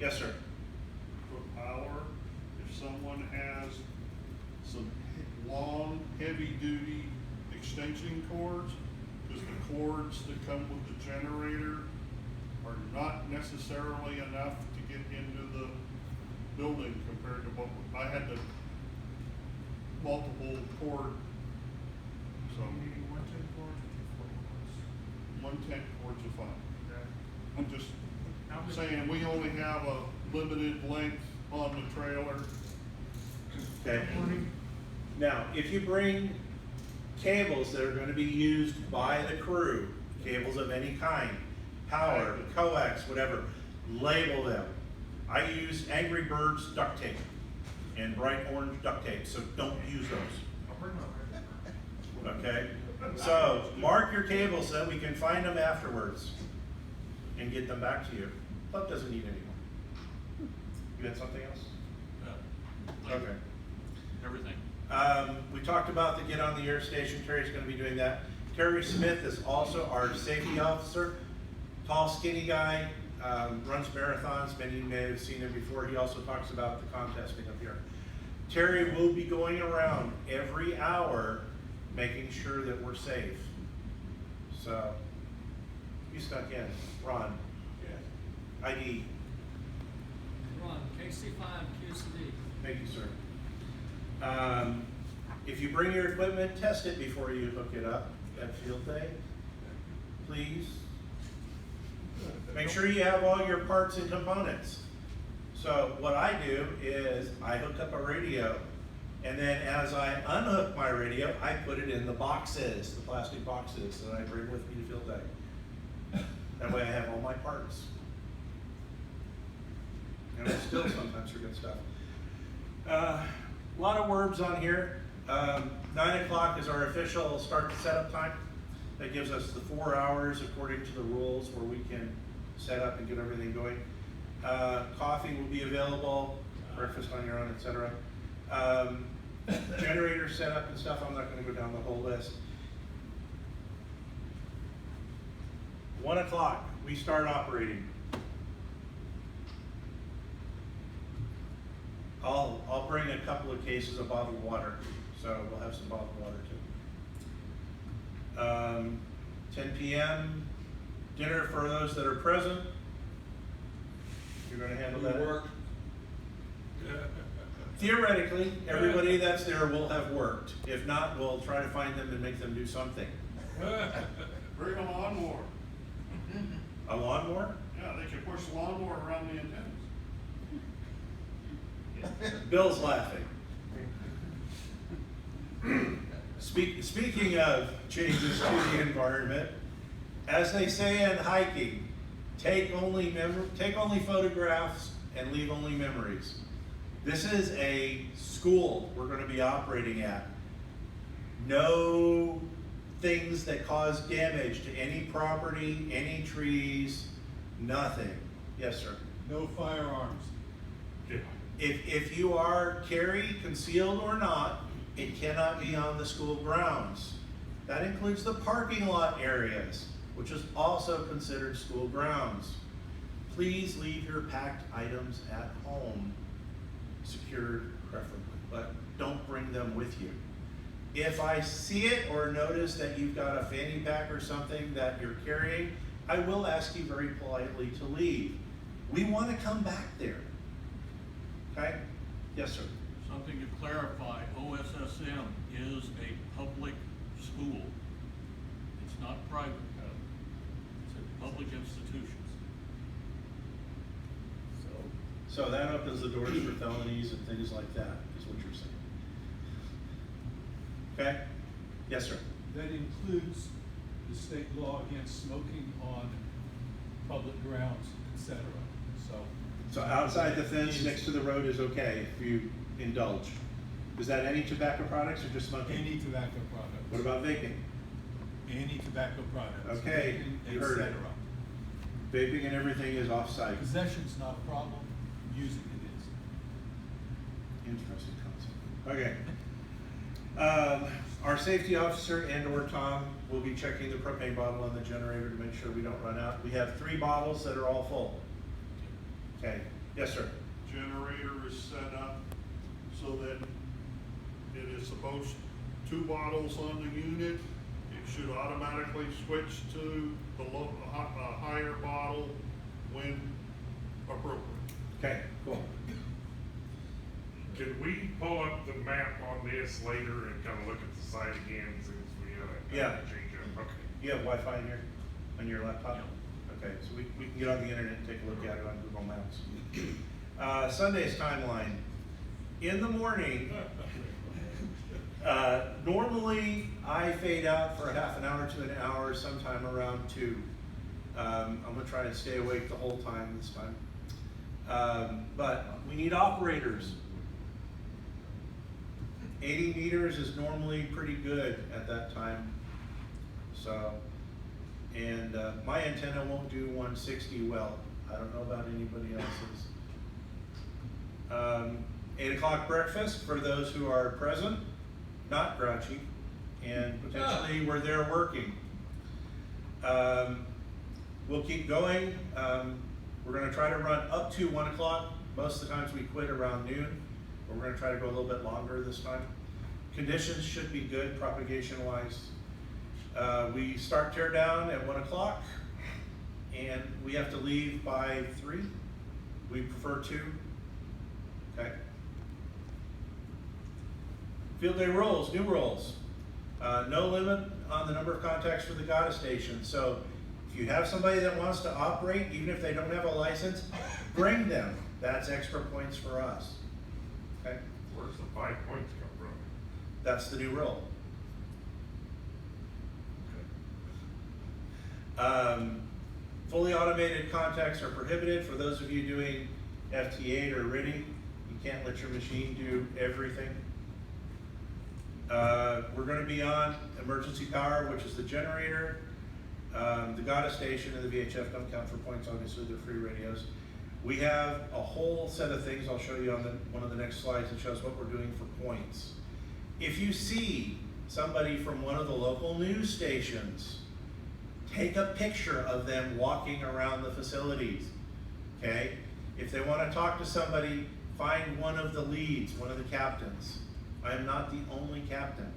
Yes, sir. For power, if someone has some long, heavy-duty extension cords, because the cords that come with the generator are not necessarily enough to get into the building compared to what, I had the multiple cord, so. Maybe 110 cords or 240 cords. 110 cords are fine. Okay. I'm just How big- saying, we only have a limited length on the trailer. Okay. 20. Now, if you bring cables that are going to be used by the crew, cables of any kind, power, coax, whatever, label them. I use Angry Birds duct tape and bright orange duct tape, so don't use those. I'll bring my Okay? So mark your cables so that we can find them afterwards and get them back to you. Club doesn't need any more. You had something else? Okay. Everything. We talked about the get on the air station. Terry's going to be doing that. Terry Smith is also our safety officer. Tall, skinny guy, runs marathons. Many of you may have seen him before. He also talks about the contesting up here. Terry will be going around every hour making sure that we're safe. So, you stuck in. Ron. Yeah. ID. Ron, KC5 QCD. Thank you, sir. If you bring your equipment, test it before you hook it up at field day, please. Make sure you have all your parts and components. So what I do is I hook up a radio, and then as I unhook my radio, I put it in the boxes, the plastic boxes that I bring with me to field day. That way I have all my parts. And I still sometimes forget stuff. A lot of words on here. 9 o'clock is our official start the setup time. That gives us the 4 hours according to the rules where we can set up and get everything going. Coffee will be available, breakfast on your own, etc. Generator setup and stuff, I'm not going to go down the whole list. 1 o'clock, we start operating. I'll bring a couple of cases of bottled water, so we'll have some bottled water too. 10 p.m. dinner for those that are present. You're going to handle that? Work. Theoretically, everybody that's there will have worked. If not, we'll try to find them and make them do something. Bring a lawnmower. A lawnmower? Yeah, they can push the lawnmower around the antennas. Bill's laughing. Speaking of changes to the environment, as they say in hiking, take only photographs and leave only memories. This is a school we're going to be operating at. No things that cause damage to any property, any trees, nothing. Yes, sir. No firearms. Yeah. If you are carry, concealed or not, it cannot be on the school grounds. That includes the parking lot areas, which is also considered school grounds. Please leave your packed items at home, secured preferably, but don't bring them with you. If I see it or notice that you've got a fanny pack or something that you're carrying, I will ask you very politely to leave. We want to come back there. Okay? Yes, sir. Something to clarify, OSSM is a public school. It's not private. It's a public institution. So that opens the doors for felonies and things like that, is what you're saying. Okay? Yes, sir. That includes the state law against smoking on public grounds, etc. So outside the fence next to the road is okay if you indulge. Is that any tobacco products or just smoking? Any tobacco products. What about vaping? Any tobacco products. Okay, vaping, you heard it. etc. Vaping and everything is off-site. Possession's not a problem, using it is. Interesting concept. Okay. Our safety officer and/or Tom will be checking the propane bottle on the generator to make sure we don't run out. We have 3 bottles that are all full. Okay. Yes, sir. generator is set up so that it is supposed, 2 bottles on the unit, it should automatically switch to the higher bottle when appropriate. Okay, cool. Can we pull up the map on this later and kind of look at the site again since we Yeah. change up? Okay. You have Wi-Fi on your laptop? Okay, so we can get on the internet and take a look at it on Google Maps. Sunday's timeline. In the morning, normally I fade out for a half an hour to an hour, sometime around 2. I'm gonna try to stay awake the whole time this time. But we need operators. 80 meters is normally pretty good at that time. So, and my antenna won't do 160 well. I don't know about anybody else's. 8 o'clock breakfast for those who are present, not grouchy, and potentially were there working. We'll keep going. We're gonna try to run up to 1 o'clock. Most of the times we quit around noon, but we're gonna try to go a little bit longer this time. Conditions should be good propagation wise. We start tear down at 1 o'clock and we have to leave by 3. We prefer 2. Okay. Field day roles, new roles. No limit on the number of contacts for the GATA station. So if you have somebody that wants to operate, even if they don't have a license, bring them. That's extra points for us. Okay. Where's the 5 points come from? That's the new role. Fully automated contacts are prohibited. For those of you doing FT8 or RIDI, you can't let your machine do everything. We're going to be on emergency power, which is the generator. The GATA station and the VHF don't count for points, obviously they're free radios. We have a whole set of things I'll show you on one of the next slides that shows what we're doing for points. If you see somebody from one of the local news stations, take a picture of them walking around the facilities, okay? If they want to talk to somebody, find one of the leads, one of the captains. I am not the only captain.